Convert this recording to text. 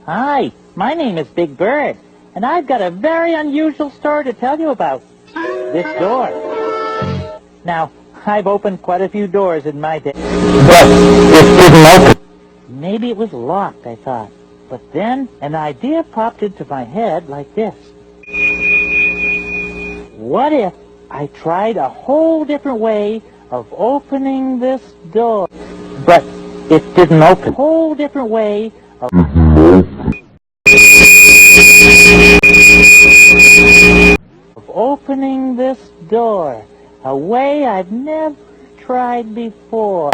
Hi, my name is Big Bird, and I've got a very unusual story to tell you about. This door. Now, I've opened quite a few doors in my day. But it didn't open. Maybe it was locked, I thought. But then an idea popped into my head like this. What if I tried a whole different way of opening this door? But it didn't open. A whole different way of opening this door. A way I've never tried before.